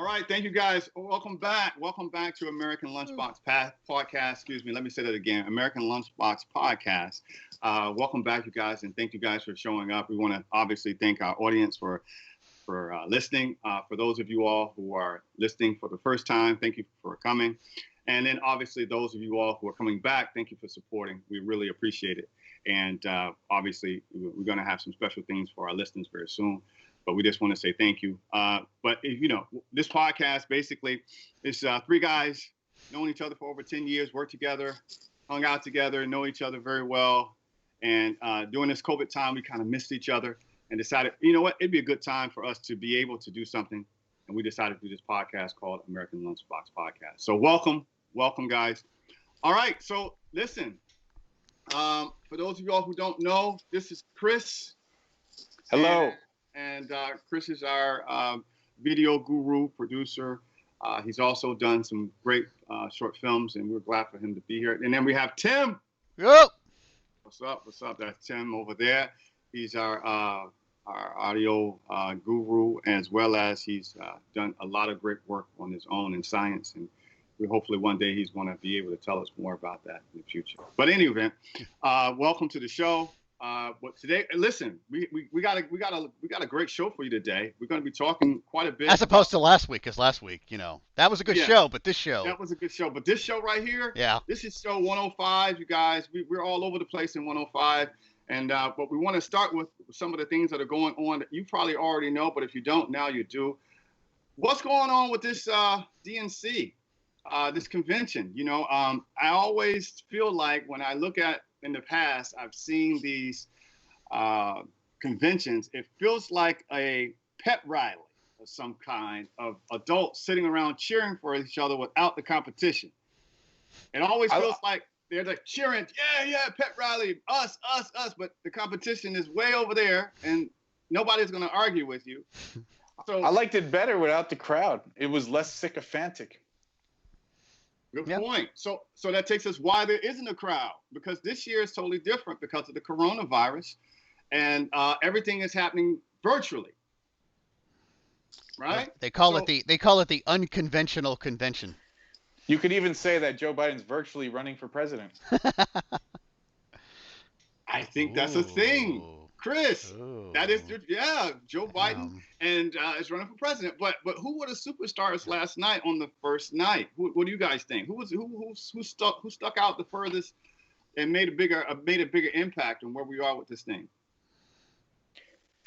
right, thank you guys. Welcome back. Welcome back to American Lunchbox Podcast. Excuse me, let me say that again. American Lunchbox Podcast. Welcome back, you guys, and thank you guys for showing up. We want to obviously thank our audience for listening. For those of you all who are listening for the first time, thank you for coming. And then obviously those of you all who are coming back, thank you for supporting. We really appreciate it. And obviously we're going to have some special things for our listeners very soon. But we just want to say thank you. But, you know, this podcast basically is three guys knowing each other for over 10 years, worked together, hung out together, know each other very well. And during this COVID time, we kind of missed each other and decided, you know what, it'd be a good time for us to be able to do something. And we decided to do this podcast called American Lunchbox Podcast. So welcome, guys. All right, so listen, for those of y'all who don't know, this is Chris. Hello. And Chris is our video guru, producer. He's also done some great short films, and we're glad for him to be here. And then we have Tim. Yep. What's up? That's Tim over there. He's our audio guru, as well as he's done a lot of great work on his own in science. And we hopefully one day he's going to be able to tell us more about that in the future. But anyway, welcome to the show. But today, listen, we got a great show for you today. We're going to be talking quite a bit, as opposed to last week, because last week, you know, that was a good show, but this show, that was a good show. But this show right here, yeah, this is show 105. You guys, we're all over the place in 105, and but we want to start with some of the things that are going on that you probably already know, but if you don't, now you do. What's going on with this DNC, this convention? You know, I always feel like when I look at in the past, I've seen these conventions. It feels like a pep rally of some kind of adults sitting around cheering for each other without the competition. It always feels like they're like cheering, yeah, pep rally, us. But the competition is way over there, and nobody's going to argue with you. So I liked it better without the crowd. It was less sycophantic. Good point. So that takes us why there isn't a crowd, because this year is totally different because of the coronavirus, and everything is happening virtually. Right? They call it the unconventional convention. You could even say that Joe Biden's virtually running for president. I think that's a thing, Chris. Ooh. That is, Joe Biden and is running for president. But who were the superstars last night on the first night? What do you guys think? Who stuck out the furthest and made a bigger impact on where we are with this thing?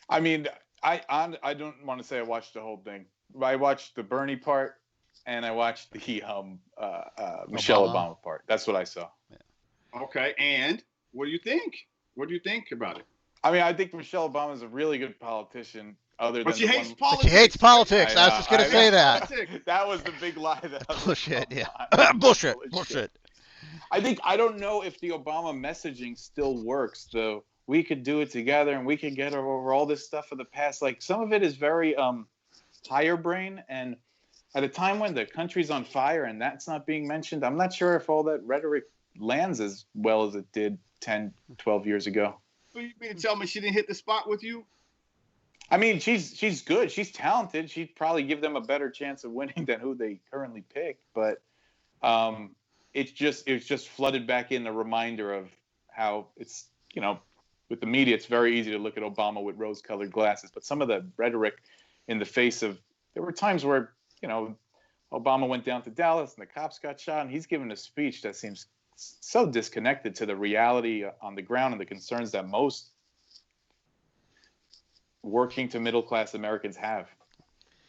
I mean, I don't want to say I watched the whole thing. I watched the Bernie part, and I watched the Michelle Obama part. That's what I saw. Yeah. Okay, and what do you think? What do you think about it? I mean, I think Michelle Obama is a really good politician. But she hates politics. But she hates politics. I was just going to say that. That was the big lie. Bullshit, yeah. Bullshit. I don't know if the Obama messaging still works, though. We could do it together, and we can get over all this stuff of the past. Like, some of it is very higher brain, and at a time when the country's on fire and that's not being mentioned, I'm not sure if all that rhetoric lands as well as it did 10, 12 years ago. So you mean to tell me she didn't hit the spot with you? I mean, she's good. She's talented. She'd probably give them a better chance of winning than who they currently picked. But it's just flooded back in the reminder of how it's, you know, with the media, it's very easy to look at Obama with rose-colored glasses. But some of the rhetoric in the face of, there were times where, you know, Obama went down to Dallas and the cops got shot, and he's given a speech that seems so disconnected to the reality on the ground and the concerns that most working to middle-class Americans have.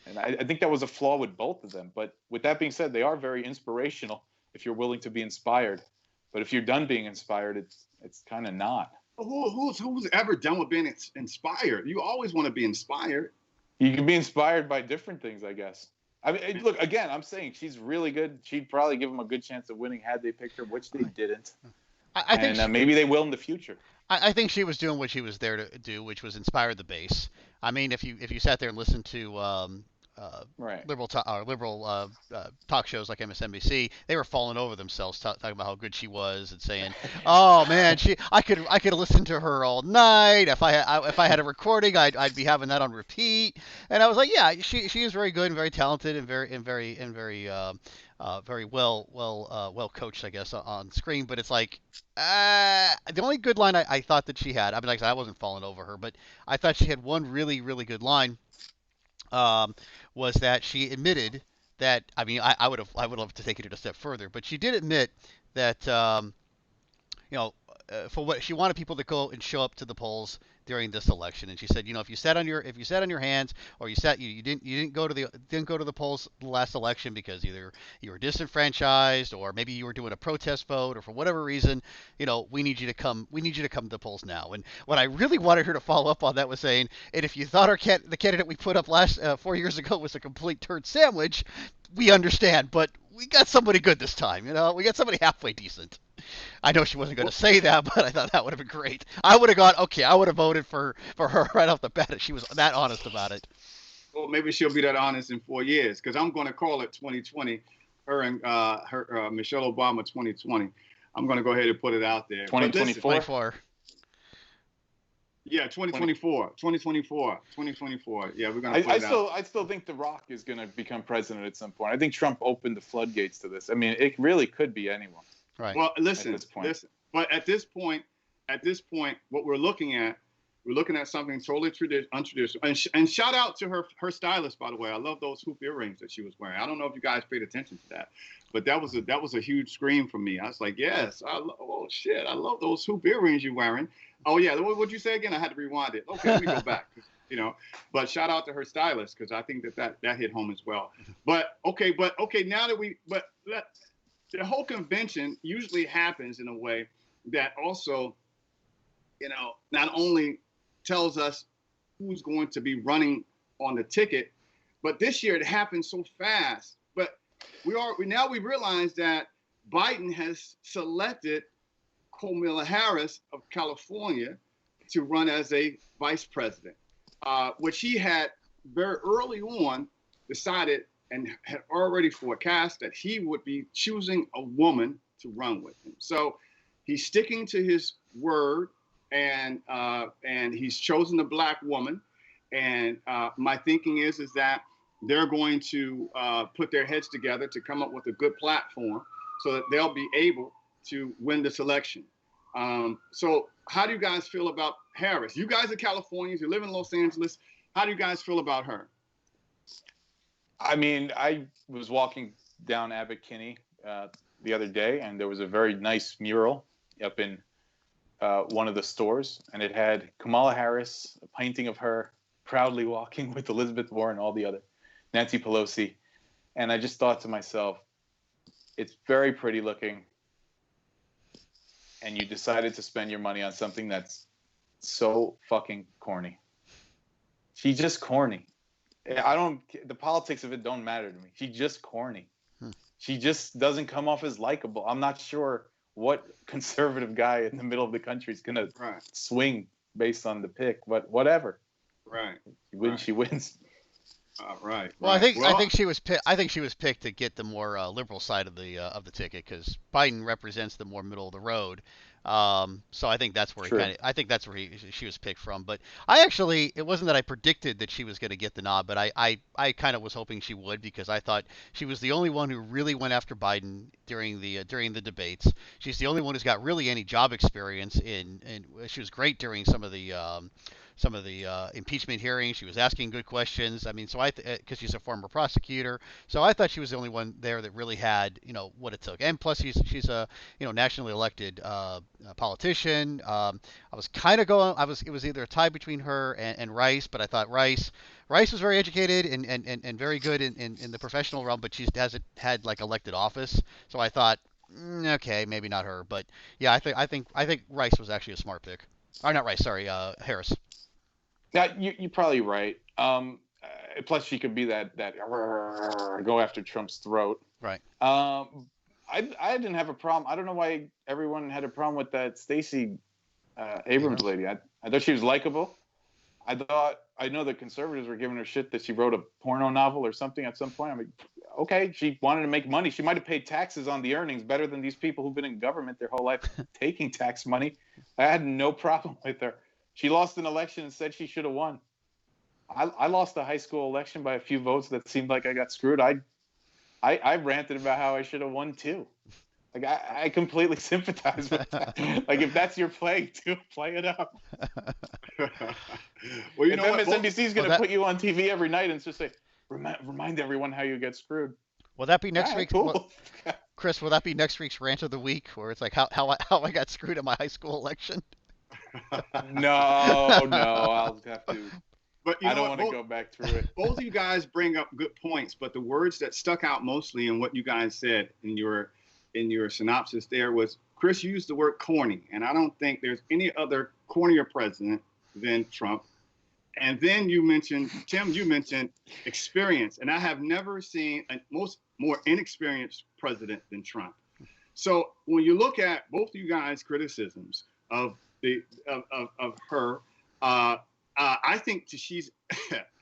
And I think that was a flaw with both of them. But with that being said, they are very inspirational if you're willing to be inspired. But if you're done being inspired, it's kind of not. Who's ever done with being inspired? You always want to be inspired. You can be inspired by different things, I guess. I mean, look, again, I'm saying she's really good. She'd probably give them a good chance of winning had they picked her, which they didn't. I think maybe they will in the future. I think she was doing what she was there to do, which was inspire the base. I mean, if you sat there and listened to liberal talk shows like MSNBC, they were falling over themselves talking about how good she was and saying, "Oh man, I could listen to her all night. If I had a recording, I'd be having that on repeat." And I was like, "Yeah, she is very good and very talented and very well coached, I guess, on screen." But it's like the only good line I thought that she had. I mean, like I said, I wasn't falling over her, but I thought she had one really really good line. Was that she admitted that, I mean, I would love to take it a step further, but she did admit that for what she wanted people to go and show up to the polls during this election, and she said, if you sat on your hands, or you didn't go to the polls the last election because either you were disenfranchised or maybe you were doing a protest vote or for whatever reason, we need you to come to the polls now. And what I really wanted her to follow up on that was saying, and if you thought the candidate we put up 4 years ago was a complete turd sandwich, we understand, but we got somebody good this time. We got somebody halfway decent. I know she wasn't going to say that, but I thought that would have been great. I would have gone, okay, I would have voted for her right off the bat if she was that honest about it. Well, maybe she'll be that honest in 4 years, because I'm going to call it 2020, her and Michelle Obama 2020. I'm going to go ahead and put it out there. 2024? Yeah, 2024. 2024. Yeah, we're going to put it out. I still think The Rock is going to become president at some point. I think Trump opened the floodgates to this. I mean, it really could be anyone. Right. Well, listen. But at this point, what we're looking at something totally untraditional. And shout out to her stylist, by the way. I love those hoop earrings that she was wearing. I don't know if you guys paid attention to that, but that was a huge scream for me. I was like, yes, I love those hoop earrings you're wearing. Oh yeah, what'd you say again? I had to rewind it. Okay, let me go back. But shout out to her stylist, because I think that hit home as well. But okay, now that the whole convention usually happens in a way that also, not only tells us who's going to be running on the ticket, but this year it happened so fast. But we realize that Biden has selected Kamala Harris of California to run as a vice president, which he had very early on decided and had already forecast that he would be choosing a woman to run with him. So he's sticking to his word, and he's chosen a black woman. And my thinking is that they're going to put their heads together to come up with a good platform so that they'll be able to win this election. So how do you guys feel about Harris? You guys are Californians, you live in Los Angeles. How do you guys feel about her? I mean, I was walking down Abbot Kinney the other day, and there was a very nice mural up in one of the stores, and it had Kamala Harris, a painting of her proudly walking with Elizabeth Warren, all the other, Nancy Pelosi. And I just thought to myself, it's very pretty looking, and you decided to spend your money on something that's so fucking corny. She's just corny. The politics of it don't matter to me. She's just corny. She just doesn't come off as likable. I'm not sure what conservative guy in the middle of the country is going to swing based on the pick, but whatever. Right. She wins. Right. Well, I think she was picked to get the more liberal side of the ticket, because Biden represents the more middle of the road. So I think that's where she was picked from. But it wasn't that I predicted that she was going to get the nod, but I kind of was hoping she would, because I thought she was the only one who really went after Biden during the debates. She's the only one who's got really any job experience and she was great during some of the impeachment hearings. She was asking good questions. I mean, so because she's a former prosecutor, so I thought she was the only one there that really had what it took. And plus, she's a nationally elected politician. I was kind of going. It was either a tie between her and Rice, but I thought Rice was very educated and very good in the professional realm, but she hasn't had like elected office. So I thought, okay, maybe not her, but yeah, I think Rice was actually a smart pick. Or not Rice, sorry, Harris. Yeah, you're probably right. Plus, she could be that go after Trump's throat. Right. I didn't have a problem. I don't know why everyone had a problem with that Stacey Abrams lady. I thought she was likable. I know the conservatives were giving her shit that she wrote a porno novel or something at some point. I'm like, okay, she wanted to make money. She might have paid taxes on the earnings better than these people who've been in government their whole life taking tax money. I had no problem with her. She lost an election and said she should have won. I lost the high school election by a few votes that seemed like I got screwed. I ranted about how I should have won too. Like I completely sympathize with that. Like if that's your plague too, play it up. Well, you know what? MSNBC is going to put you on TV every night and just say, remind everyone how you get screwed. Will that be next week? Cool. Chris, will that be next week's rant of the week, where it's like how I got screwed in my high school election? No, I'll have to. But I don't want to go back through it. Both of you guys bring up good points, but the words that stuck out mostly in what you guys said in your synopsis there was, Chris used the word corny, and I don't think there's any other cornier president than Trump. And then Tim, you mentioned experience, and I have never seen a more inexperienced president than Trump. So when you look at both of you guys' criticisms of her, I think she's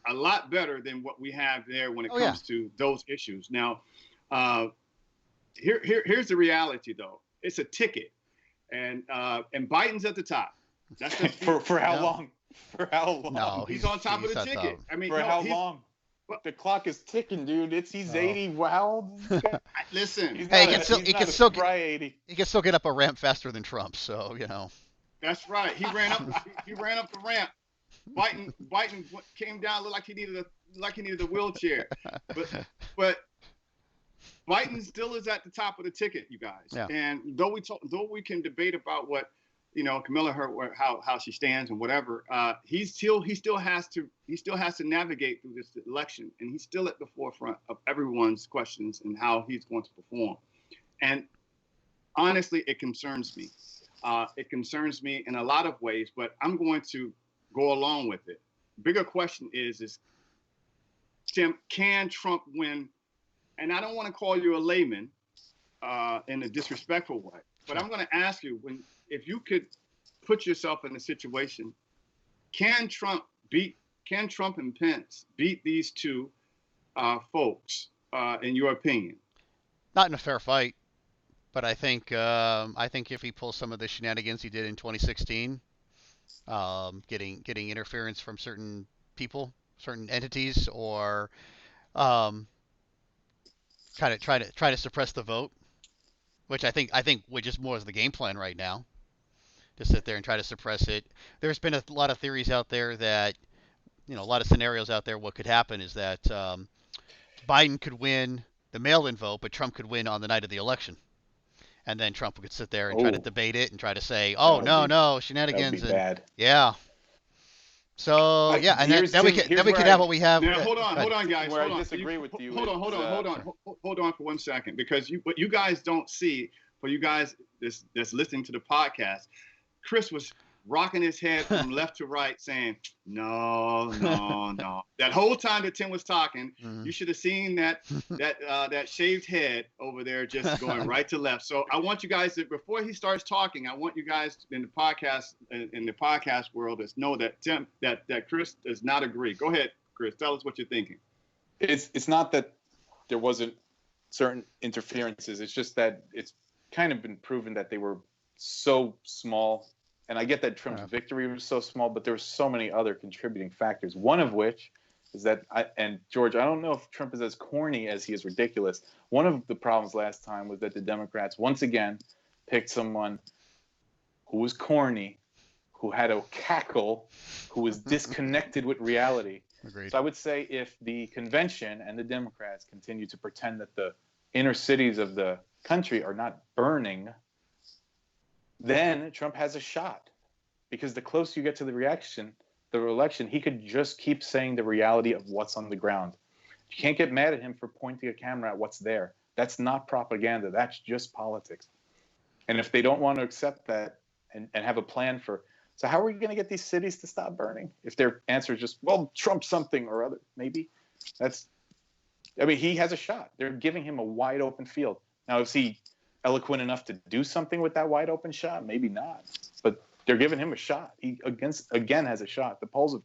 a lot better than what we have there when it comes to those issues. Now, here's the reality, though. It's a ticket, and Biden's at the top. That's for how long? For how long? No, he's on top of the ticket. I mean, for how long? The clock is ticking, dude. He's 80. Wow. Listen, he can still get up a ramp faster than Trump. So That's right. He ran up the ramp. Biden came down, looked like he needed a wheelchair. But Biden still is at the top of the ticket, you guys. Yeah. And though we can debate about what Kamala how she stands and whatever, he still has to navigate through this election, and he's still at the forefront of everyone's questions and how he's going to perform. And honestly, it concerns me. It concerns me in a lot of ways, but I'm going to go along with it. Bigger question is Tim, can Trump win? And I don't want to call you a layman in a disrespectful way, but I'm going to ask you, if you could put yourself in a situation, can Trump and Pence beat these two folks, in your opinion? Not in a fair fight, but I think if he pulls some of the shenanigans he did in 2016, getting interference from certain people, certain entities, or kind of try to suppress the vote, which I think which is more is the game plan right now, to sit there and try to suppress it. There's been a lot of theories out there that, a lot of scenarios out there. What could happen is that Biden could win the mail-in vote, but Trump could win on the night of the election. And then Trump could sit there and try to debate it and try to say, no, shenanigans. That would be bad. Yeah. So and then we could have what we have. Now, hold on, guys. Where I disagree with you. Hold on for 1 second, because what you guys don't see, for you guys that's listening to the podcast, Chris was rocking his head from left to right, saying, no. That whole time that Tim was talking, you should have seen that shaved head over there just going right to left. So I want you guys to, before he starts talking, I want you guys in the podcast world to know that Tim, that Chris does not agree. Go ahead, Chris. Tell us what you're thinking. It's not that there wasn't certain interferences. It's just that it's kind of been proven that they were so small. And I get that Trump's victory was so small, but there were so many other contributing factors. One of which is that, George, I don't know if Trump is as corny as he is ridiculous. One of the problems last time was that the Democrats once again picked someone who was corny, who had a cackle, who was disconnected with reality. Agreed. So I would say if the convention and the Democrats continue to pretend that the inner cities of the country are not burning, then Trump has a shot, because the closer you get to the election, he could just keep saying the reality of what's on the ground. You can't get mad at him for pointing a camera at what's there. That's not propaganda. That's just politics. And if they don't want to accept that and have a plan so how are we going to get these cities to stop burning? If their answer is just, well, Trump something or other, maybe. He has a shot. They're giving him a wide open field. Now, is he eloquent enough to do something with that wide open shot? Maybe not, but they're giving him a shot. He again has a shot. The polls have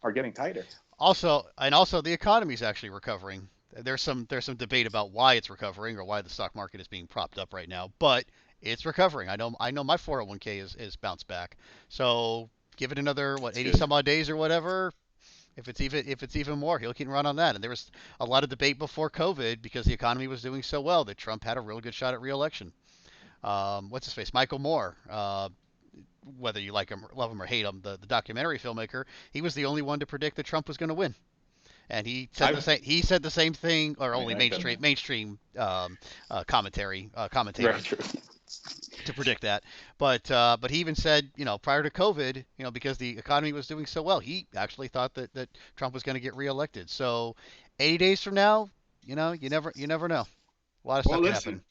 are getting tighter. Also, the economy is actually recovering. There's some debate about why it's recovering or why the stock market is being propped up right now, but it's recovering. I know my 401k is bounced back. So give it another 80 some odd days or whatever. If it's even more, he'll keep run on that. And there was a lot of debate before COVID because the economy was doing so well that Trump had a real good shot at re-election. What's his face? Michael Moore. Whether you like him, love him, or hate him, the documentary filmmaker, he was the only one to predict that Trump was going to win, and he said the same thing, or only mainstream commentators to predict that. But he even said, prior to COVID, because the economy was doing so well, he actually thought that Trump was going to get reelected. So 80 days from now, you never know. A lot of stuff can happen.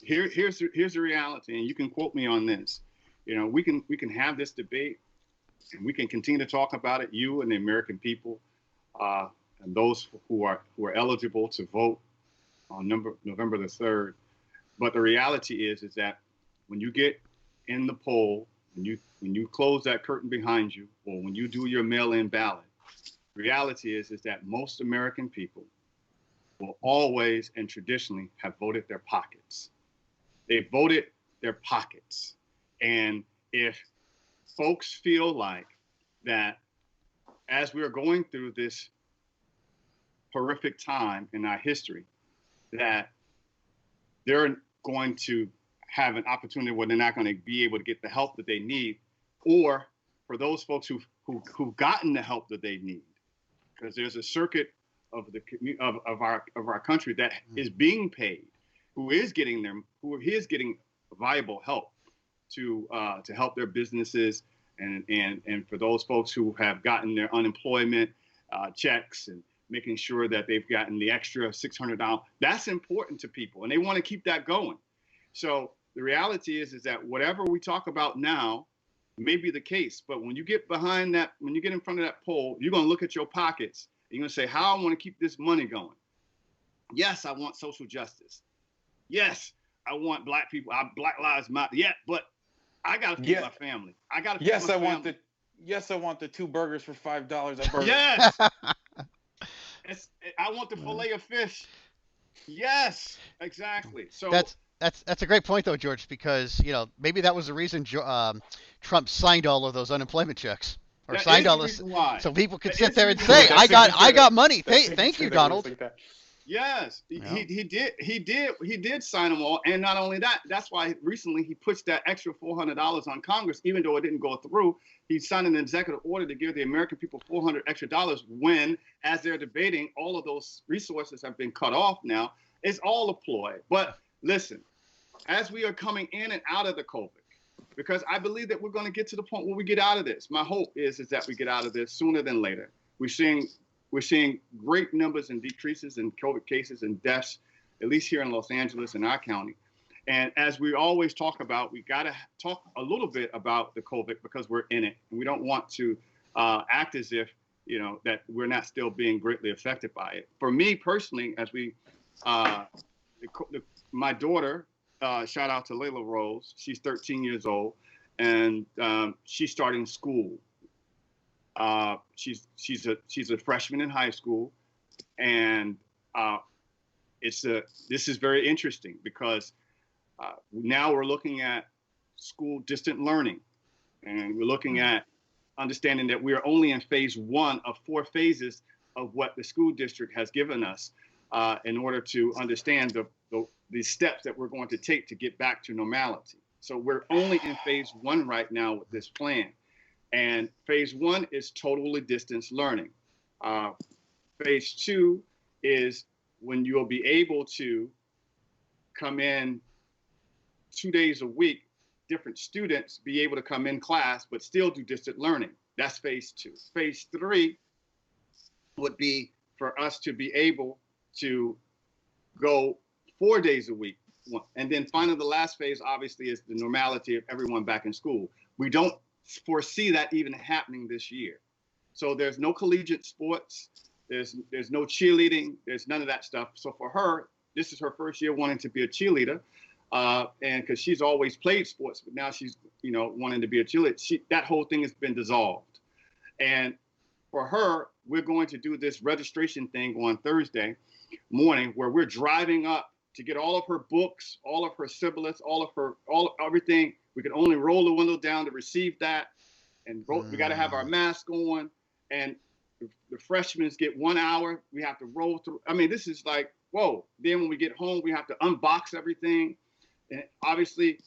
Here's the reality, and you can quote me on this. We can have this debate, and we can continue to talk about it. You and the American people, and those who are eligible to vote on November the 3rd. But the reality is that when you get in the poll, when you close that curtain behind you, or when you do your mail-in ballot, the reality is that most American people will always and traditionally have voted their pockets. They voted their pockets. And if folks feel like that as we are going through this horrific time in our history, that they're going to have an opportunity where they're not going to be able to get the help that they need, or for those folks who've gotten the help that they need, because there's a circuit of our country that is being paid, who is getting viable help to help their businesses, and for those folks who have gotten their unemployment checks and making sure that they've gotten the extra $600. That's important to people, and they want to keep that going. So the reality is that whatever we talk about now may be the case, but when you get behind that, when you get in front of that poll, you're going to look at your pockets and you're going to say, how I want to keep this money going. Yes, I want social justice. Yes, I want Black people. Black Lives Matter. Yeah, but I got to feed my family. I got to feed my family. I want the 2 burgers for $5 at Burger. Yes. I want the fillet of fish. Yes, exactly. So that's a great point though, George, because maybe that was the reason Trump signed all of those unemployment checks, or signed all this, so people could sit there and say, I got money. Thank you, Donald. Yes, he did sign them all, and not only that, that's why recently he pushed that extra $400 on Congress, even though it didn't go through. He signed an executive order to give the American people $400 extra when, as they're debating, all of those resources have been cut off now. It's all a ploy. But listen, as we are coming in and out of the COVID, because I believe that we're going to get to the point where we get out of this. My hope is that we get out of this sooner than later. We're seeing great numbers and decreases in COVID cases and deaths, at least here in Los Angeles and our county. And as we always talk about, we got to talk a little bit about the COVID because we're in it. And we don't want to act as if, that we're not still being greatly affected by it. For me personally, as my daughter, shout out to Layla Rose, she's 13 years old, and she's starting school. She's a freshman in high school, and this is very interesting because now we're looking at school distant learning, and we're looking at understanding that we are only in phase 1 of 4 phases of what the school district has given us in order to understand the steps that we're going to take to get back to normality. So we're only in phase 1 right now with this plan. And phase 1 is totally distance learning. Phase 2 is when you'll be able to come in 2 days a week, different students be able to come in class, but still do distant learning. That's phase 2. Phase 3 would be for us to be able to go 4 days a week. And then finally, the last phase, obviously, is the normality of everyone back in school. We don't foresee that even happening this year. So there's no collegiate sports. There's no cheerleading. There's none of that stuff. So for her, this is her first year wanting to be a cheerleader. And because she's always played sports, but now she's, wanting to be a cheerleader. That whole thing has been dissolved. And for her, we're going to do this registration thing on Thursday morning where we're driving up to get all of her books, all of her syllabus, everything. We can only roll the window down to receive that. And we got to have our mask on. And the freshmen get 1 hour. We have to roll through. I mean, this is like, whoa. Then when we get home, we have to unbox everything. And obviously,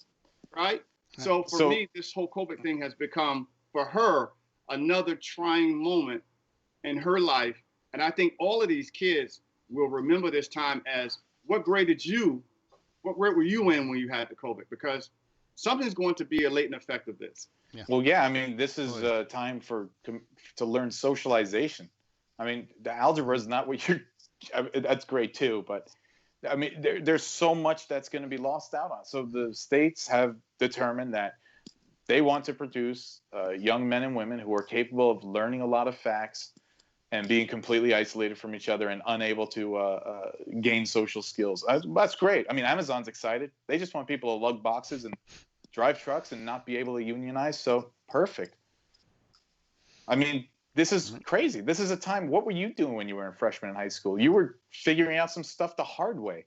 right? So for me, this whole COVID thing has become, for her, another trying moment in her life. And I think all of these kids will remember this time as, what grade were you in when you had the COVID? Because something's going to be a latent effect of this. Yeah. Well, yeah, I mean, this is a time to learn socialization. I mean, the algebra is not what that's great too, but I mean, there's so much that's going to be lost out on. So the states have determined that they want to produce young men and women who are capable of learning a lot of facts and being completely isolated from each other and unable to gain social skills. That's great. I mean, Amazon's excited. They just want people to lug boxes and drive trucks and not be able to unionize. So perfect. I mean, this is crazy. This is a time. What were you doing when you were a freshman in high school? You were figuring out some stuff the hard way.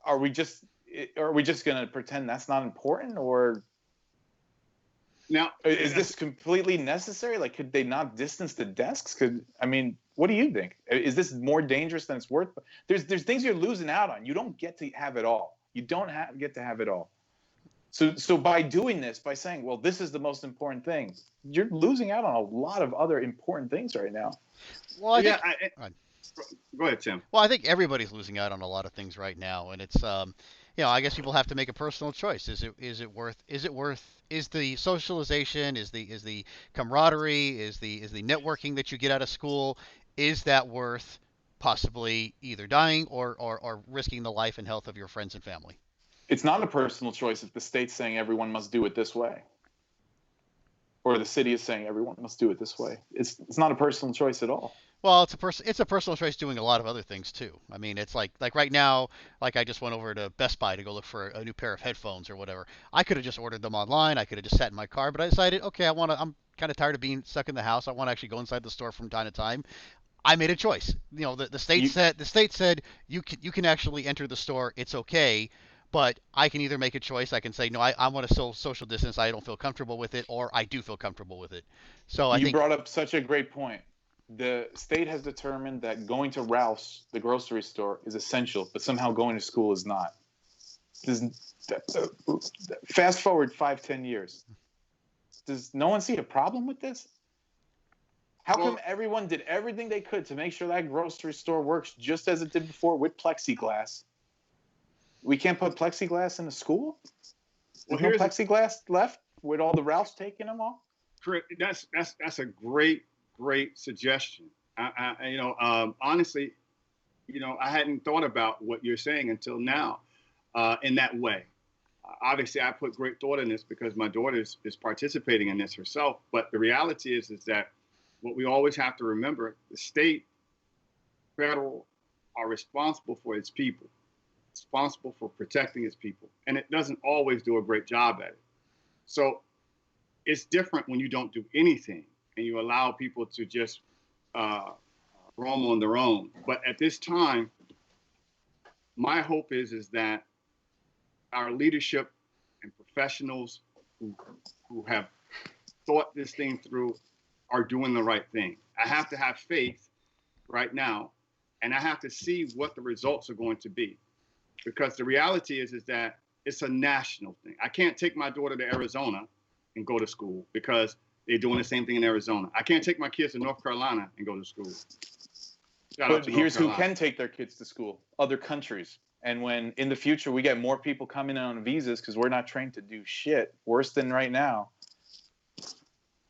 Are we just going to pretend that's not important, or now is this completely necessary? Like, could they not distance the desks? What do you think? Is this more dangerous than it's worth? There's things you're losing out on. You don't get to have it all. You don't get to have it all. So by doing this, by saying, well, this is the most important thing, you're losing out on a lot of other important things right now. Well, go ahead, Tim. Well, I think everybody's losing out on a lot of things right now, and it's I guess people have to make a personal choice. Is it worth the socialization, is the camaraderie, is the networking that you get out of school, is that worth possibly either dying or risking the life and health of your friends and family? It's not a personal choice if the state's saying everyone must do it this way, or the city is saying everyone must do it this way. It's not a personal choice at all. Well, it's a personal choice doing a lot of other things too. I mean, it's like right now, like I just went over to Best Buy to go look for a new pair of headphones or whatever. I could have just ordered them online. I could have just sat in my car, but I decided, okay, I'm kind of tired of being stuck in the house. I want to actually go inside the store from time to time. I made a choice. The state said you can actually enter the store. It's okay. But I can either make a choice. I can say, no, I want to social distance. I don't feel comfortable with it, or I do feel comfortable with it. So I think you brought up such a great point. The state has determined that going to Ralph's, the grocery store, is essential, but somehow going to school is not. Fast forward 5-10 years. Does no one see a problem with this? How come everyone did everything they could to make sure that grocery store works just as it did before with plexiglass? We can't put plexiglass in the school? There's no plexiglass left with all the Ralphs taking them off? That's a great suggestion. Honestly, I hadn't thought about what you're saying until now in that way. Obviously, I put great thought in this because my daughter is participating in this herself. But the reality is that what we always have to remember, the state, federal are responsible for its people. Responsible for protecting its people, and it doesn't always do a great job at it. So it's different when you don't do anything and you allow people to just roam on their own. But at this time, my hope is that our leadership and professionals who have thought this thing through are doing the right thing. I have to have faith right now, and I have to see what the results are going to be. Because the reality is that it's a national thing. I can't take my daughter to Arizona and go to school because they're doing the same thing in Arizona. I can't take my kids to North Carolina and go to school. But here's who can take their kids to school: other countries. And when in the future we get more people coming in on visas because we're not trained to do shit, worse than right now,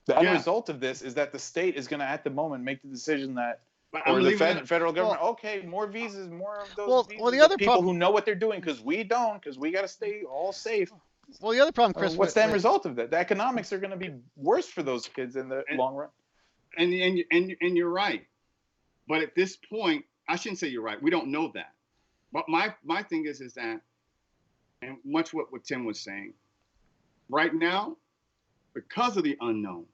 the end result of this is that the state is going to, at the moment, make the decision that, or the federal government, more visas, more of those visas, the other people who know what they're doing, because we don't, because we got to stay all safe. Well, the other problem, Chris, what's the end result of that? The economics are going to be worse for those kids in the long run. And you're right. But at this point, I shouldn't say you're right. We don't know that. But my thing is that, and much what Tim was saying, right now, because of the unknown,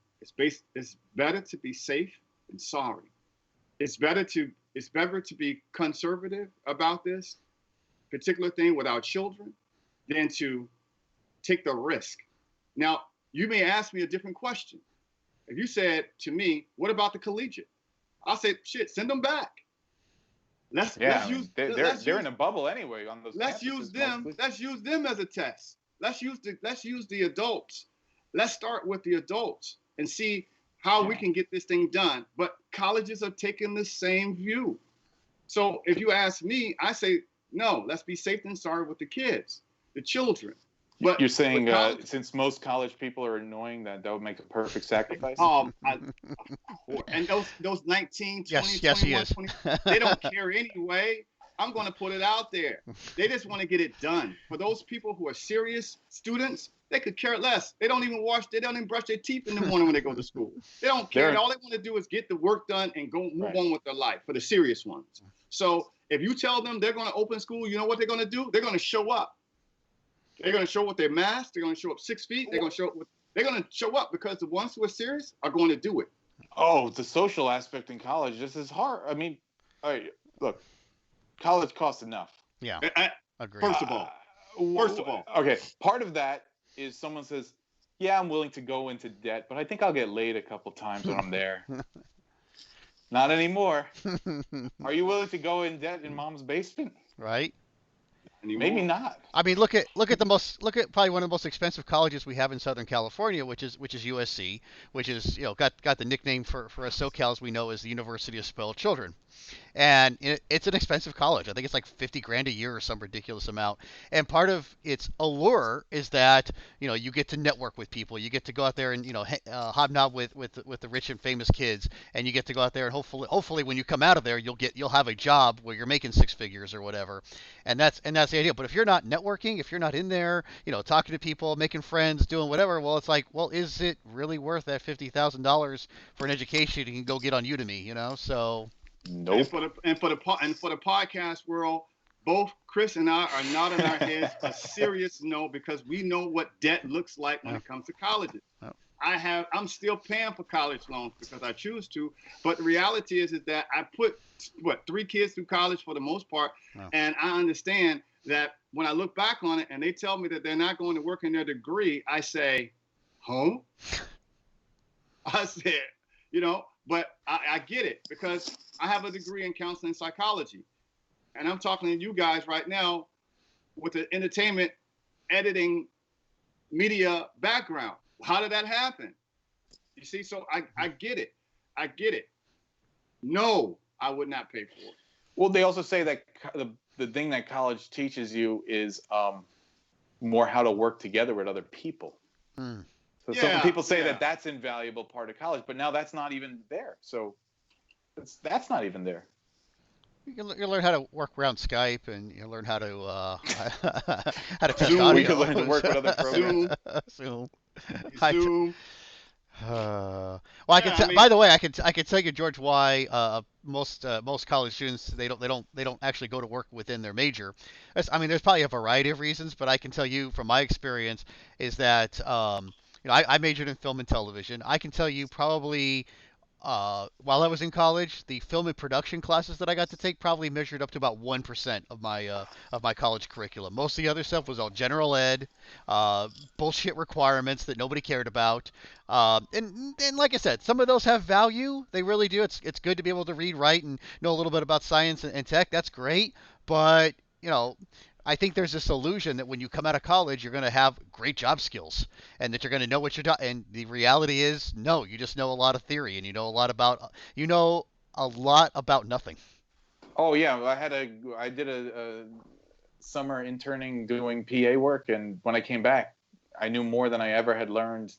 it's better to be safe and sorry. It's better to be conservative about this particular thing with our children than to take the risk. Now, you may ask me a different question. If you said to me, what about the collegiate? I'll say, shit, send them back. They're in a bubble anyway on those. Let's use them. Mostly. Let's use them as a test. Let's use the adults. Let's start with the adults and see how we can get this thing done. But colleges are taking the same view. So if you ask me, I say, no, let's be safe and sorry with the kids, the children. But you're saying since most college people are annoying, that would make a perfect sacrifice? And those 19, 20, 21, 20, they don't care anyway. I'm going to put it out there. They just want to get it done. For those people who are serious students, they could care less. They don't even brush their teeth in the morning when they go to school. They don't care. All they want to do is get the work done and go move on with their life, for the serious ones. So if you tell them they're going to open school, you know what they're going to do? They're going to show up. They're going to show up with their mask. They're going to show up 6 feet. They're going to show up because the ones who are serious are going to do it. Oh, the social aspect in college, this is hard. I mean, look, college costs enough. Yeah, agree. First of all. Okay, part of that is someone says, yeah, I'm willing to go into debt, but I think I'll get laid a couple times when I'm there. Not anymore. Are you willing to go in debt in mom's basement? Right. Anymore. Maybe not. I mean, look at probably one of the most expensive colleges we have in Southern California, which is USC, which is got the nickname for us SoCals we know as the University of Spoiled Children. And it's an expensive college. I think it's like $50,000 a year or some ridiculous amount. And part of its allure is that you get to network with people. You get to go out there and hobnob with the rich and famous kids, and you get to go out there and hopefully when you come out of there you'll have a job where you're making six figures or whatever. And that's the idea. But if you're not networking, if you're not in there, talking to people, making friends, doing whatever, well, it's like, well, is it really worth that $50,000 for an education you can go get on Udemy? So. Nope. And for the podcast world, both Chris and I are not in our heads a serious no, because we know what debt looks like when it comes to colleges. Oh. I'm still paying for college loans because I choose to, but the reality is that I put 3 kids through college for the most part, and I understand that when I look back on it and they tell me that they're not going to work in their degree, I say, huh? I said, but I get it because I have a degree in counseling psychology. And I'm talking to you guys right now with an entertainment editing media background. How did that happen? You see, so I get it. I get it. No, I would not pay for it. Well, they also say that the thing that college teaches you is more how to work together with other people. Mm. So some people say that that's an invaluable part of college, but now that's not even there. So that's not even there. You learn how to work around Skype, and you learn how to test Zoom. audio. We can learn to work with other programs. Zoom. Zoom. By the way, I can tell you, George, why most college students they don't actually go to work within their major. There's probably a variety of reasons, but I can tell you from my experience is that I majored in film and television. I can tell you probably while I was in college, the film and production classes that I got to take probably measured up to about 1% of my college curriculum. Most of the other stuff was all general ed, bullshit requirements that nobody cared about. And like I said, some of those have value. They really do. It's good to be able to read, write, and know a little bit about science and tech. That's great. But I think there's this illusion that when you come out of college, you're going to have great job skills and that you're going to know what you're doing. And the reality is, no, you just know a lot of theory and you know a lot about nothing. Oh yeah, I did a summer interning doing PA work, and when I came back, I knew more than I ever had learned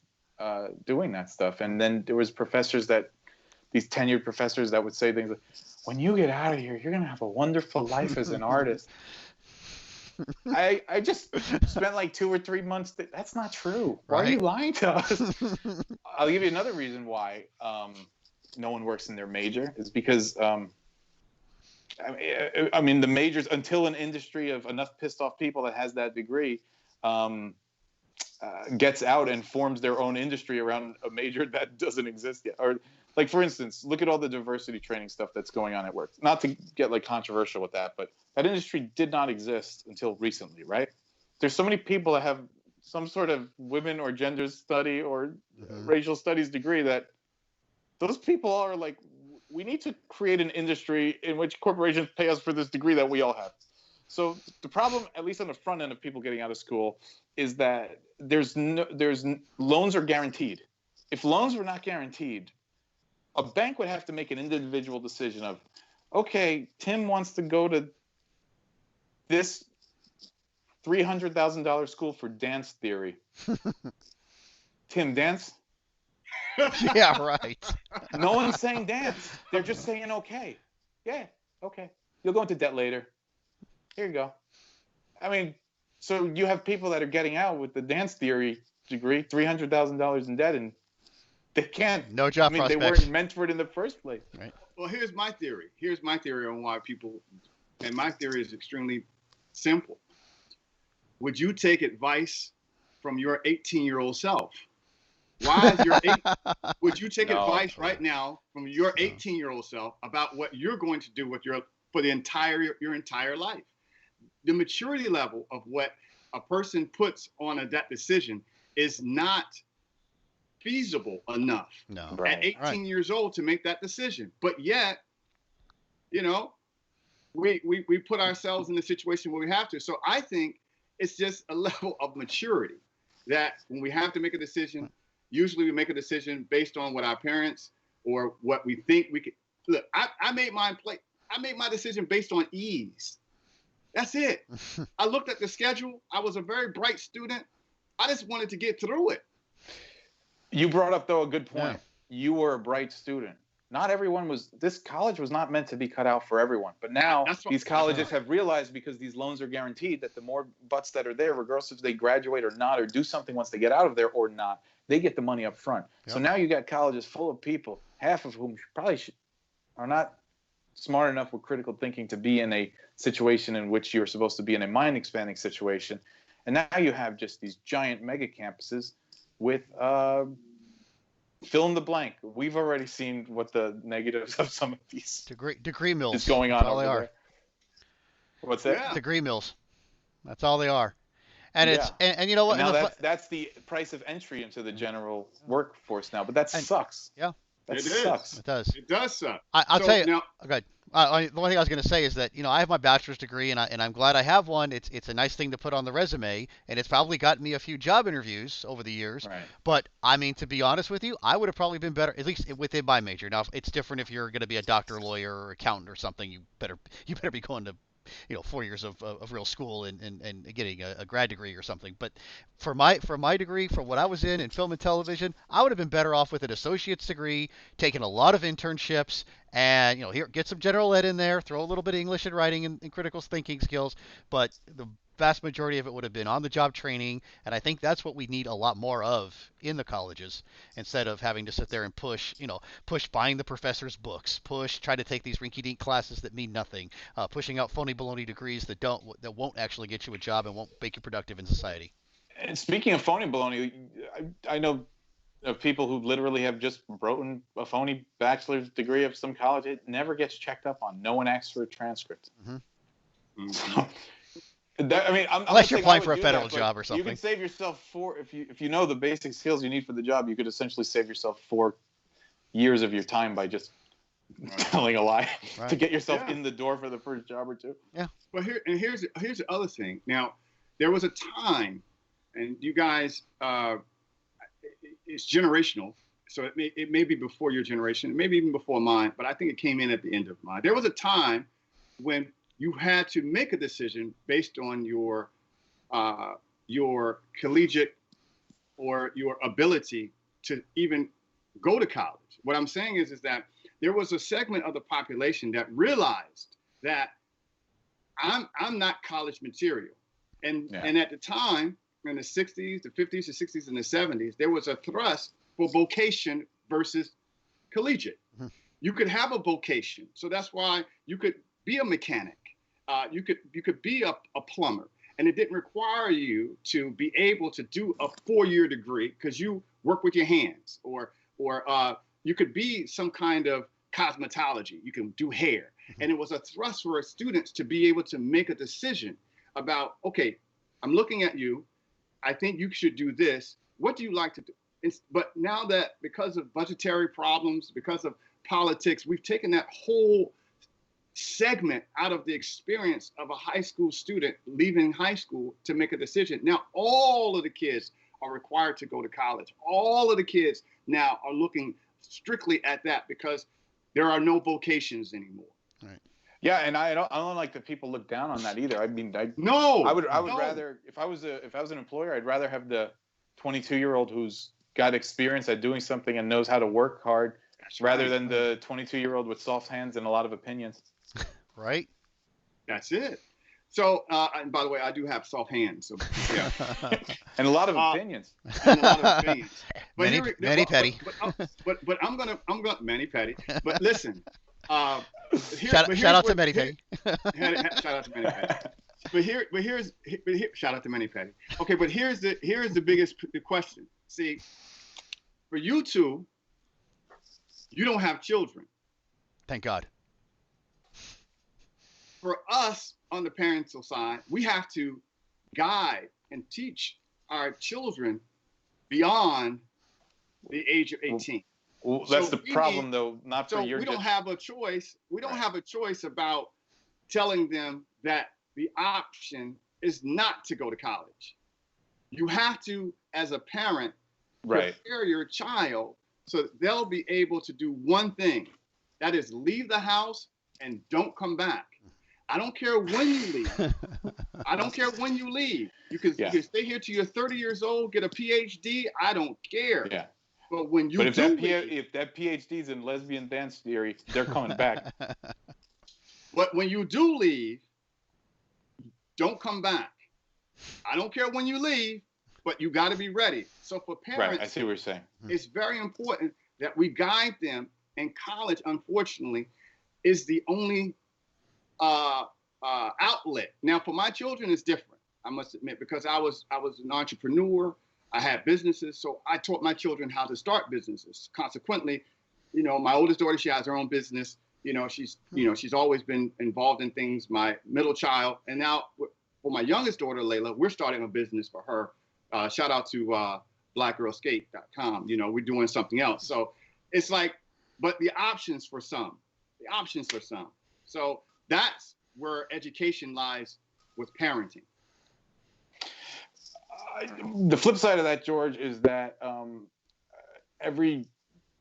doing that stuff. And then there was these tenured professors that would say things like, "When you get out of here, you're going to have a wonderful life as an artist." I just spent like 2 or 3 months. That's not true. Why are you lying to us? I'll give you another reason why no one works in their major is because the majors, until an industry of enough pissed off people that has that degree gets out and forms their own industry around a major that doesn't exist yet, or Like, for instance, look at all the diversity training stuff that's going on at work. Not to get like controversial with that, but that industry did not exist until recently, right? There's so many people that have some sort of women or gender study or racial studies degree that those people are like, we need to create an industry in which corporations pay us for this degree that we all have. So the problem, at least on the front end of people getting out of school, is that loans are guaranteed. If loans were not guaranteed, a bank would have to make an individual decision of, okay, Tim wants to go to this $300,000 school for dance theory. Tim, dance? Yeah, right. No one's saying dance. They're just saying okay. Yeah, okay. You'll go into debt later. Here you go. I mean, so you have people that are getting out with the dance theory degree, $300,000 in debt, and they can't. No job prospects. They weren't meant for it in the first place. Right. Well, here's my theory. Here's my theory on why people, and my theory is extremely simple. Would you take advice from your 18-year-old self? Why is would you take advice right now from your 18-year-old self about what you're going to do with your entire life? The maturity level of what a person puts on that decision is not feasible enough at 18 years old to make that decision. But yet, you know, we put ourselves in the situation where we have to. So I think it's just a level of maturity that when we have to make a decision, usually we make a decision based on what our parents or what we think we could. Look, I made my decision based on ease. That's it. I looked at the schedule. I was a very bright student. I just wanted to get through it. You brought up, though, a good point. Yeah. You were a bright student. Not everyone was. This college was not meant to be cut out for everyone. But now these colleges have realized, because these loans are guaranteed, that the more butts that are there, regardless if they graduate or not, or do something once they get out of there or not, they get the money up front. Yep. So now you got colleges full of people, half of whom are not smart enough with critical thinking to be in a situation in which you're supposed to be in a mind-expanding situation. And now you have just these giant mega campuses with fill in the blank. We've already seen what the negatives of some of these degree mills is going on over there. What's that? Yeah. Degree mills. That's all they are. And it's and you know what? Now that's the price of entry into the general workforce now. But that sucks. Yeah. That sucks. It does. It does suck. I'll tell you. Now, okay. The one thing I was going to say is that, you know, I have my bachelor's degree, and I'm glad I have one. It's a nice thing to put on the resume, and it's probably gotten me a few job interviews over the years. Right. But I mean, to be honest with you, I would have probably been better, at least within my major. Now, it's different if you're going to be a doctor, lawyer, or accountant or something. You better be going to, you know, 4 years of real school and getting a grad degree or something. But for my degree, for what I was in film and television, I would have been better off with an associate's degree, taking a lot of internships, and, you know, here, get some general ed in there, throw a little bit of English and writing and critical thinking skills. But the vast majority of it would have been on-the-job training, and I think that's what we need a lot more of in the colleges, instead of having to sit there and push buying the professor's books, try to take these rinky-dink classes that mean nothing, pushing out phony baloney degrees that won't actually get you a job and won't make you productive in society. And speaking of phony baloney, I know of people who literally have just written a phony bachelor's degree of some college. It never gets checked up on. No one asks for a transcript. Mm-hmm. So, unless you're applying for a federal job or something. You can save yourself if you know the basic skills you need for the job. You could essentially save yourself 4 years of your time by just telling a lie to get yourself in the door for the first job or two. Yeah. Well, here's the other thing. Now, there was a time, and you guys, it's generational. So it may be before your generation, maybe even before mine, but I think it came in at the end of mine. There was a time when you had to make a decision based on your collegiate or your ability to even go to college. What I'm saying is that there was a segment of the population that realized that I'm not college material. And at the time, in the 60s, the 50s, the 60s, and the 70s, there was a thrust for vocation versus collegiate. Mm-hmm. You could have a vocation. So that's why you could be a mechanic. You could be a plumber. And it didn't require you to be able to do a 4-year degree because you work with your hands or you could be some kind of cosmetology. You can do hair. And it was a thrust for students to be able to make a decision about, okay, I'm looking at you. I think you should do this. What do you like to do? But now that because of budgetary problems, because of politics, we've taken that whole segment out of the experience of a high school student leaving high school to make a decision. Now, all of the kids are required to go to college. All of the kids now are looking strictly at that because there are no vocations anymore. Right. Yeah, and I don't like that people look down on that either. I mean, I would rather, if I was an employer, I'd rather have the 22-year-old who's got experience at doing something and knows how to work hard, rather than the 22-year-old with soft hands and a lot of opinions. Right. That's it. So, and by the way, I do have soft hands. So, yeah. And a lot of opinions. And a lot of opinions. But many petty. But I'm gonna many petty. But listen. Shout out to Manny Petty. Shout out to Manny Petty. But here's shout out to Manny Petty. Okay, but here's the biggest question. See, for you two, you don't have children. Thank God. For us on the parental side, we have to guide and teach our children beyond the age of 18. Well, that's the problem, though. Not for your. So we don't have a choice. We don't have a choice about telling them that the option is not to go to college. You have to, as a parent, prepare your child so that they'll be able to do one thing. That is leave the house and don't come back. I don't care when you leave. I don't care when you leave. You can stay here till you're 30 years old, get a PhD. I don't care. Yeah. But when you if that PhD is in lesbian dance theory, they're coming back. But when you do leave, don't come back. I don't care when you leave, but you got to be ready. So for parents, I see what you're saying. It's very important that we guide them. And college, unfortunately, is the only outlet. Now, for my children, it's different. I must admit, because I was an entrepreneur. I had businesses, so I taught my children how to start businesses. Consequently, my oldest daughter, she has her own business. She's always been involved in things. My middle child, and now for my youngest daughter, Layla, we're starting a business for her. Shout out to blackgirlskate.com. We're doing something else. So it's like, but the options for some. So that's where education lies with parenting. The flip side of that, George, is that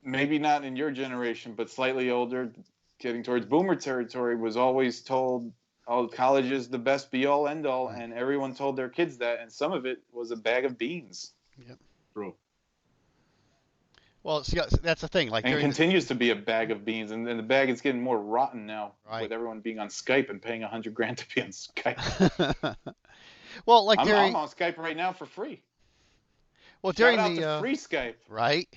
maybe not in your generation, but slightly older, getting towards boomer territory, was always told, oh, college is the best be-all, end-all, and everyone told their kids that, and some of it was a bag of beans. Yep. True. Well, see, that's the thing. Like, and it continues to be a bag of beans, and the bag is getting more rotten now, with everyone being on Skype and paying $100,000 to be on Skype. Well, like I'm on Skype right now for free. Well, during Shout out to free Skype. Right.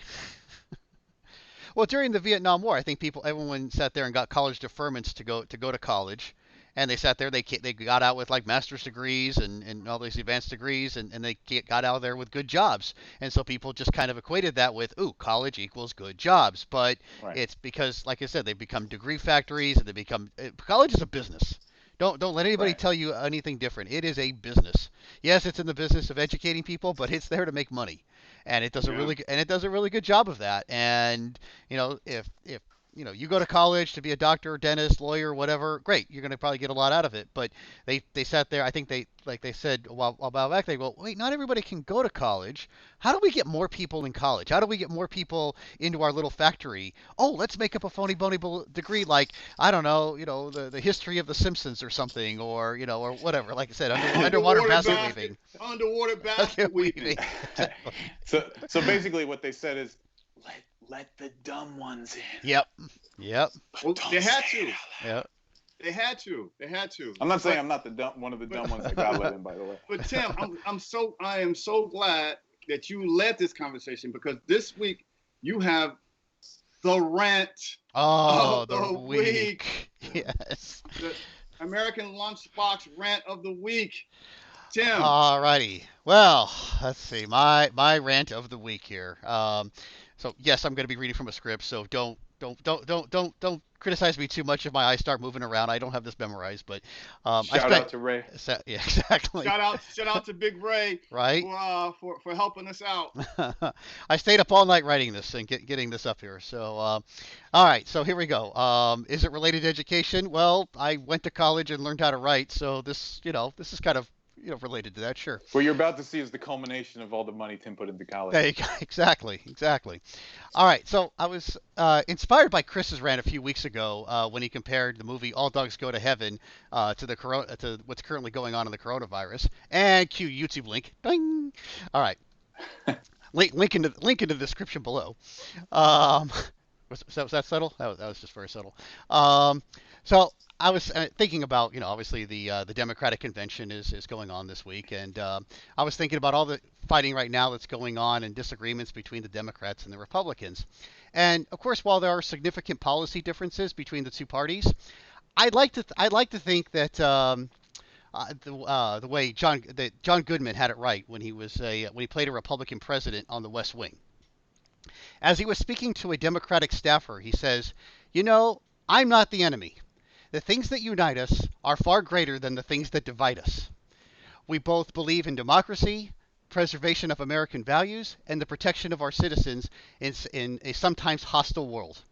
Well, during the Vietnam War, I think everyone sat there and got college deferments to go to college, and they sat there. They got out with like master's degrees and all these advanced degrees, and they got out of there with good jobs. And so people just kind of equated that with, college equals good jobs. But it's because, like I said, they've become degree factories, and college is a business. Don't let anybody tell you anything different. It is a business. Yes, it's in the business of educating people, but it's there to make money, and it does a really good job of that. And if you go to college to be a doctor, dentist, lawyer, whatever, great. You're going to probably get a lot out of it. But they sat there. I think they said a while back. They go, wait, not everybody can go to college. How do we get more people in college? How do we get more people into our little factory? Oh, let's make up a phony degree like, I don't know, the history of the Simpsons or something, or whatever. Like I said, underwater basket weaving. Underwater basket weaving. So basically, what they said is, let the dumb ones in. Yep. Well, they had to. Yep. They had to. I'm not saying I'm not one of the dumb ones that got let in, by the way. But Tim, I am so glad that you led this conversation, because this week you have the rant of the week. Yes. The American Lunchbox rant of the week. Tim. All righty. Well, let's see. My rant of the week here. So yes, I'm going to be reading from a script. So don't criticize me too much if my eyes start moving around. I don't have this memorized, but Shout out to Ray. Yeah, exactly. Shout out to Big Ray. Right. For helping us out. I stayed up all night writing this and getting this up here. So, all right. So here we go. Is it related to education? Well, I went to college and learned how to write. So this is kind of related to that, sure. What you're about to see is the culmination of all the money Tim put into college. There you go. Exactly. All right, so I was inspired by Chris's rant a few weeks ago when he compared the movie All Dogs Go to Heaven to what's currently going on in the coronavirus. And cue YouTube link. Ding. All right. link in the description below. Was that subtle? That was just very subtle. So I was thinking about, obviously the Democratic convention is going on this week, and I was thinking about all the fighting right now that's going on and disagreements between the Democrats and the Republicans. And of course, while there are significant policy differences between the two parties, I'd like to think that the way John Goodman had it right when he played a Republican president on the West Wing. As he was speaking to a Democratic staffer, he says, "I'm not the enemy. The things that unite us are far greater than the things that divide us. We both believe in democracy, preservation of American values, and the protection of our citizens in a sometimes hostile world."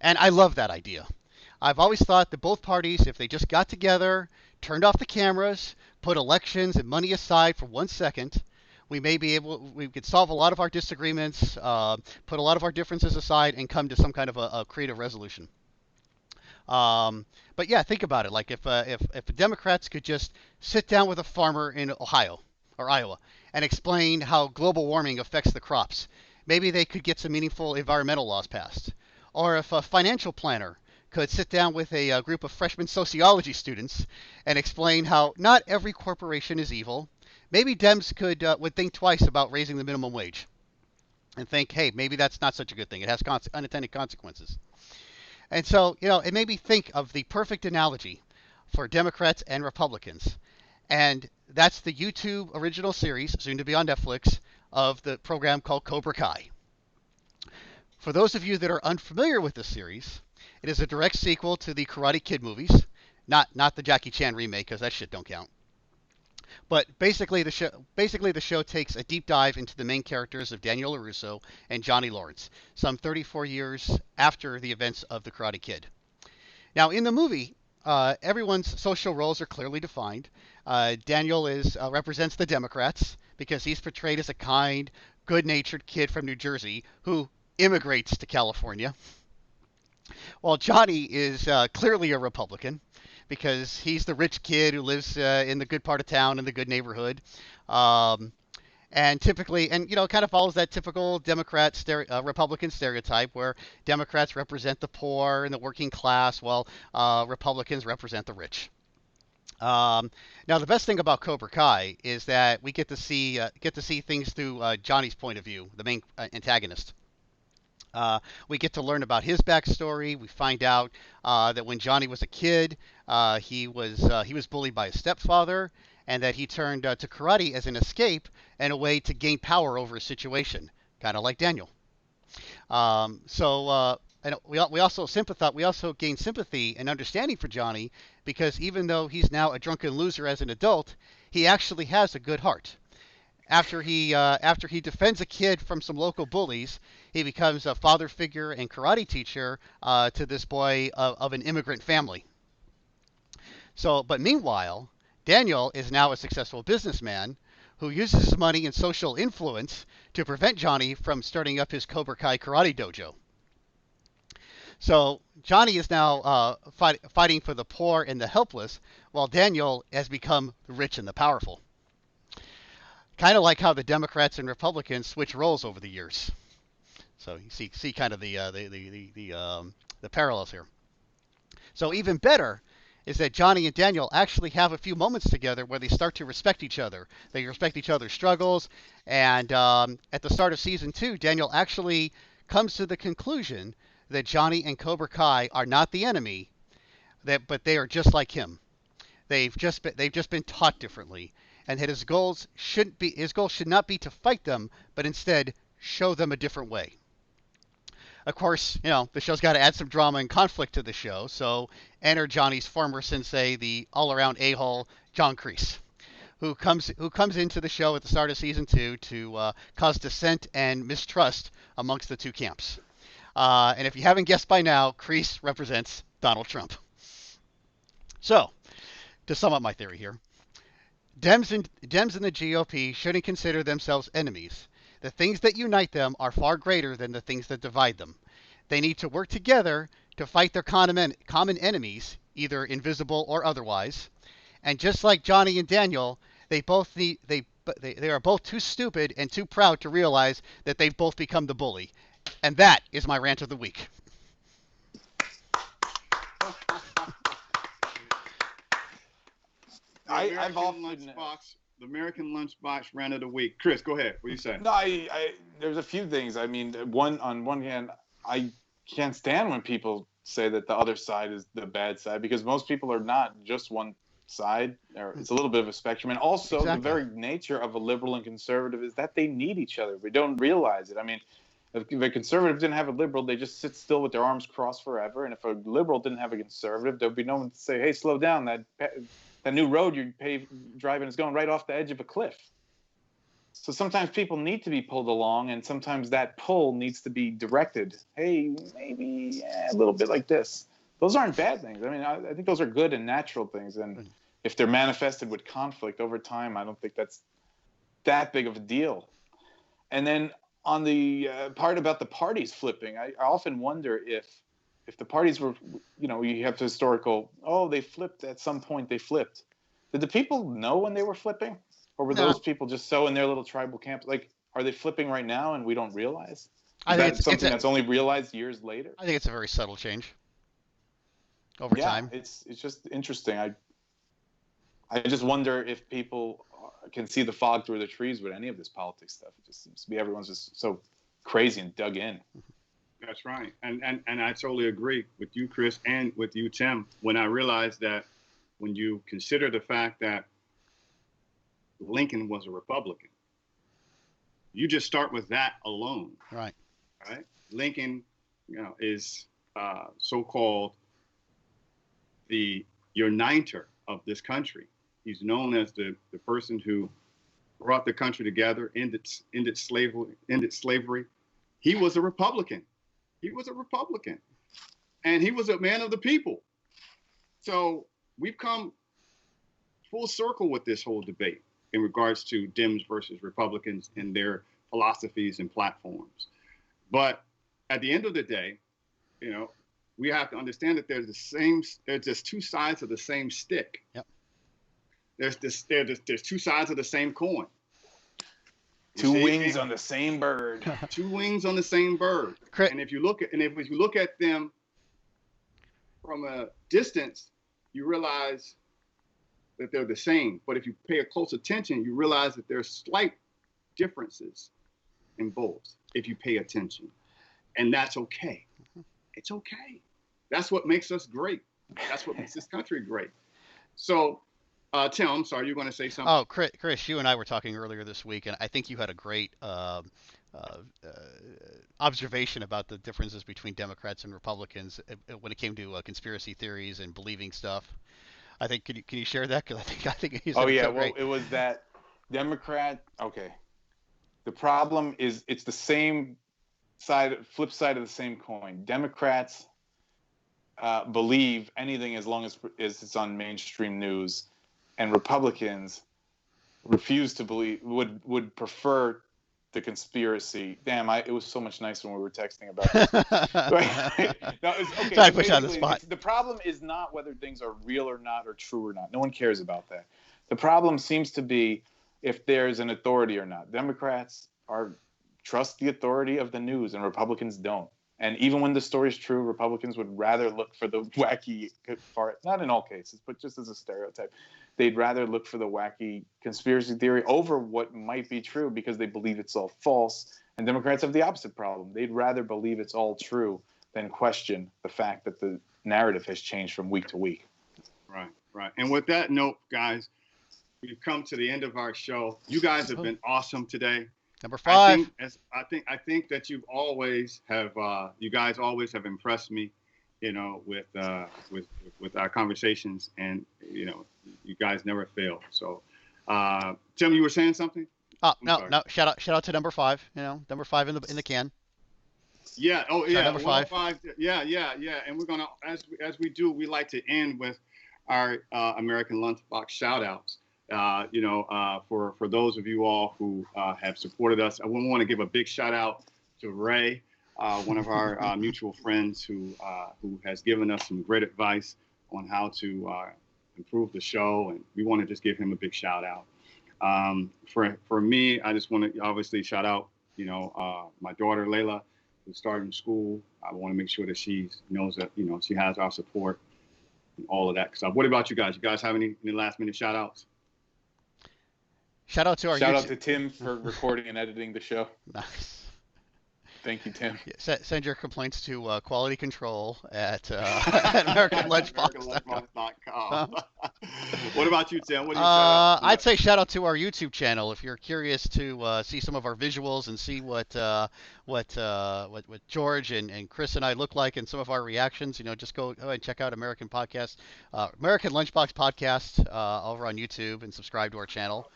And I love that idea. I've always thought that both parties, if they just got together, turned off the cameras, put elections and money aside for 1 second, we could solve a lot of our disagreements, put a lot of our differences aside, and come to some kind of a creative resolution. But yeah, think about it. Like if the Democrats could just sit down with a farmer in Ohio or Iowa and explain how global warming affects the crops, maybe they could get some meaningful environmental laws passed. Or if a financial planner could sit down with a group of freshman sociology students and explain how not every corporation is evil, maybe Dems would think twice about raising the minimum wage and think, hey, maybe that's not such a good thing. It has unintended consequences. And so, it made me think of the perfect analogy for Democrats and Republicans. And that's the YouTube original series, soon to be on Netflix, of the program called Cobra Kai. For those of you that are unfamiliar with this series, it is a direct sequel to the Karate Kid movies, not the Jackie Chan remake, because that shit don't count. But basically, the show takes a deep dive into the main characters of Daniel LaRusso and Johnny Lawrence, some 34 years after the events of The Karate Kid. Now, in the movie, everyone's social roles are clearly defined. Daniel represents the Democrats because he's portrayed as a kind, good-natured kid from New Jersey who immigrates to California, while Johnny is clearly a Republican, because he's the rich kid who lives in the good part of town, in the good neighborhood. And typically, kind of follows that typical Republican stereotype where Democrats represent the poor and the working class, while Republicans represent the rich. Now, the best thing about Cobra Kai is that we get to see things through Johnny's point of view, the main antagonist. We get to learn about his backstory. We find out that when Johnny was a kid, he was bullied by his stepfather, and that he turned to karate as an escape and a way to gain power over a situation, kind of like Daniel. And we also gain sympathy and understanding for Johnny, because even though he's now a drunken loser as an adult, he actually has a good heart. After he defends a kid from some local bullies, he becomes a father figure and karate teacher to this boy of an immigrant family. But meanwhile, Daniel is now a successful businessman who uses his money and social influence to prevent Johnny from starting up his Cobra Kai karate dojo. So Johnny is now fighting for the poor and the helpless, while Daniel has become the rich and the powerful. Kind of like how the Democrats and Republicans switch roles over the years. So you see kind of the parallels here. So even better is that Johnny and Daniel actually have a few moments together where they start to respect each other. They respect each other's struggles, and at the start of season 2, Daniel actually comes to the conclusion that Johnny and Cobra Kai are not the enemy, but they are just like him. They've just been taught differently, and that his goals should not be to fight them, but instead show them a different way. Of course, the show's got to add some drama and conflict to the show, so enter Johnny's former sensei, the all-around a-hole John Kreese, who comes into the show at the start of season 2 to cause dissent and mistrust amongst the two camps. And if you haven't guessed by now, Kreese represents Donald Trump. So, to sum up my theory here, Dems and the GOP shouldn't consider themselves enemies. The things that unite them are far greater than the things that divide them. They need to work together to fight their common enemies, either invisible or otherwise. And just like Johnny and Daniel, they are both too stupid and too proud to realize that they've both become the bully. And that is my rant of the week. The American Lunchbox rant of the week. Chris, go ahead. What do you say? No, there's a few things. I mean, on one hand, I can't stand when people say that the other side is the bad side, because most people are not just one side. It's a little bit of a spectrum. And also, exactly, the very nature of a liberal and conservative is that they need each other. We don't realize it. I mean, if a conservative didn't have a liberal, they just sit still with their arms crossed forever. And if a liberal didn't have a conservative, there'd be no one to say, hey, slow down. That new road you're driving is going right off the edge of a cliff. So sometimes people need to be pulled along, and sometimes that pull needs to be directed. Hey, maybe a little bit like this. Those aren't bad things. I mean, I think those are good and natural things. And if they're manifested with conflict over time, I don't think that's that big of a deal. And then on the part about the parties flipping, I often wonder if the parties were, you have historical, they flipped at some point, they flipped. Did the people know when they were flipping? Or were those people just so in their little tribal camps? Like, are they flipping right now and we don't realize? I think it's something that's only realized years later? I think it's a very subtle change over time. It's just interesting. I just wonder if people can see the fog through the trees with any of this politics stuff. It just seems to be everyone's just so crazy and dug in. That's right. And I totally agree with you, Chris, and with you, Tim, when I realized that when you consider the fact that Lincoln was a Republican, you just start with that alone. Right. Right. Lincoln, is so-called the uniter of this country. He's known as the person who brought the country together, ended slavery. He was a Republican. And he was a man of the people. So we've come full circle with this whole debate in regards to Dems versus Republicans and their philosophies and platforms. But at the end of the day, we have to understand that there's just two sides of the same stick. Yep. There's two sides of the same coin. Two wings on the same bird. Two wings on the same bird. And if you look at them from a distance, you realize that they're the same. But if you pay a close attention, you realize that there's slight differences in both if you pay attention. And that's okay. It's okay. That's what makes us great. That's what makes this country great. So, Tim, I'm sorry, you're going to say something? Oh, Chris, you and I were talking earlier this week, and I think you had a great observation about the differences between Democrats and Republicans when it came to conspiracy theories and believing stuff. I think can you share that? Because I think he's it was that Democrat. Okay, the problem is it's the same flip side of the same coin. Democrats believe anything as long as it's on mainstream news. And Republicans refuse to believe, would prefer the conspiracy. Damn, it was so much nicer when we were texting about this. No, okay. Sorry to put you on the spot. The problem is not whether things are real or not or true or not. No one cares about that. The problem seems to be if there's an authority or not. Democrats trust the authority of the news and Republicans don't. And even when the story is true, Republicans would rather look for the wacky part, not in all cases, but just as a stereotype. They'd rather look for the wacky conspiracy theory over what might be true because they believe it's all false. And Democrats have the opposite problem. They'd rather believe it's all true than question the fact that the narrative has changed from week to week. Right. Right. And with that note, guys, we've come to the end of our show. You guys have been awesome today. Number 5. I think that you guys always have impressed me, with our conversations, and you guys never fail. So, Tim, you were saying something? Oh, no. Shout out to number 5. Number 5 in the can. Yeah. Oh, yeah. Number 5. Yeah. And we're gonna, as we do, we like to end with our American Lunchbox shout outs. For those of you all who have supported us, I want to give a big shout out to Ray, one of our mutual friends who has given us some great advice on how to improve the show, and we want to just give him a big shout out. For me, I just want to obviously shout out, my daughter Layla, who's starting school. I want to make sure that she knows that she has our support and all of that. So, what about you guys? You guys have any last minute shout outs? Shout out to Tim for recording and editing the show. Nice. Thank you, Tim. Yeah, send your complaints to quality control at AmericanLunchbox.com. What about you, Tim? What do you I'd say shout out to our YouTube channel. If you're curious to see some of our visuals and see what George and Chris and I look like in some of our reactions, just go ahead and check out American Lunchbox Podcast over on YouTube, and subscribe to our channel.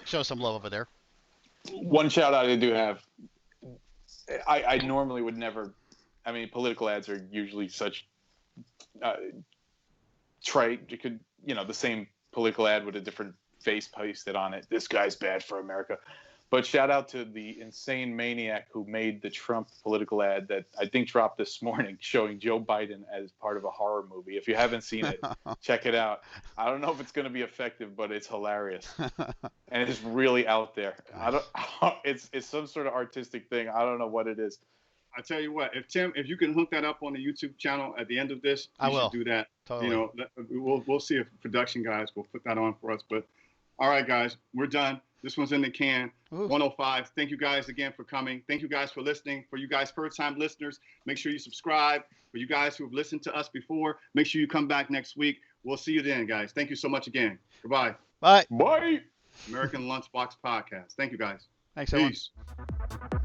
Show some love over there. One shout out I do have. I normally would never. I mean, political ads are usually such trite. You could, the same political ad with a different face pasted on it. This guy's bad for America. But shout out to the insane maniac who made the Trump political ad that I think dropped this morning, showing Joe Biden as part of a horror movie. If you haven't seen it, check it out. I don't know if it's going to be effective, but it's hilarious. And it's really out there. It's some sort of artistic thing. I don't know what it is. I tell you what, if you can hook that up on the YouTube channel at the end of this, you should do that. Totally. We'll see if production guys will put that on for us. But all right, guys, we're done. This one's in the can. Ooh. 105. Thank you guys again for coming. Thank you guys for listening. For you guys first-time listeners, make sure you subscribe. For you guys who have listened to us before, make sure you come back next week. We'll see you then, guys. Thank you so much again. Goodbye. Bye. Bye. American Lunchbox Podcast. Thank you, guys. Thanks, Peace. everyone.